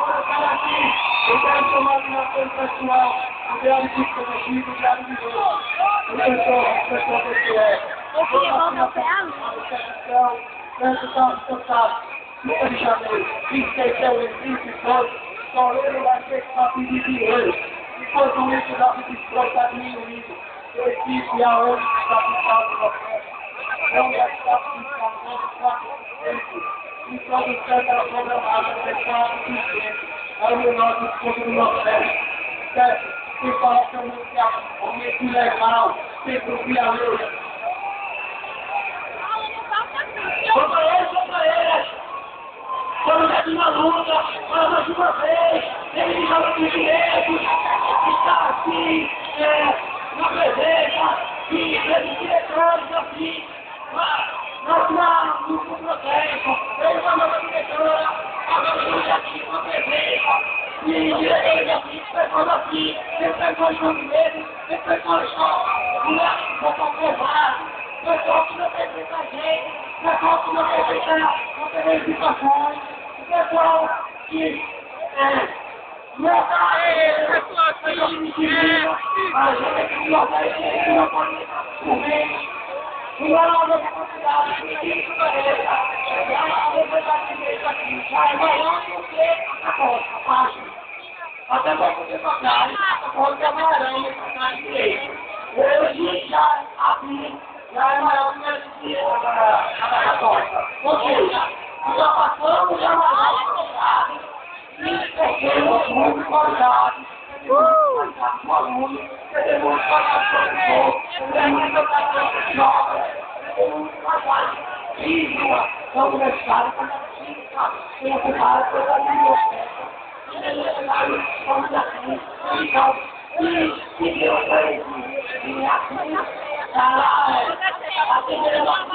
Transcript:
Eu quero chamar de uma coisa pessoal, o diário de conhecido, o diário de Deus. O pessoal que é. Eu queria voltar ao ferro. Resultado total. 5 de janeiro, 26 é o Espírito, só ele vai ter que pedir dinheiro. Enquanto isso, dá para desfrutar diminuído. O Espírito e a outra está ficando no processo. Não é só ficar no enquanto o céu está programado, fechado e dentro. É o nosso escopo do nosso certo. Certo? Quem fala que é um momento ilegal, sem cumprir a lei. Contra eles! Estamos aqui na luta, para mais uma vez, ele joga com direito, está aqui, na presença, e esses diretores aqui, no processo, ele vai na diretora, agora aqui com a presença, e diretores aqui, pessoas aqui, pessoas de movimento, pessoas só, pessoal privado, pessoal que não representa a gente, pessoal que não representa a reivindicações, pessoal que não está aí, pessoal que a gente não vai ter uma política corrente, uma nova capacidade de isso para ele, a representatividade aqui, vai maior do que a costa, até para poder pagar, a costa é amarela, a direita. Hoje já aqui, já é maior do que a costa. Ou seja, já passamos, já maior e temos muito qualidade, temos um aluno, temos qualidade temos educação nova, temos qualidade física, estamos necessários para ser ocupados pela biblioteca, e necessários estamos aqui, então, e Deus vai e aqui, está lá, a primeira nossa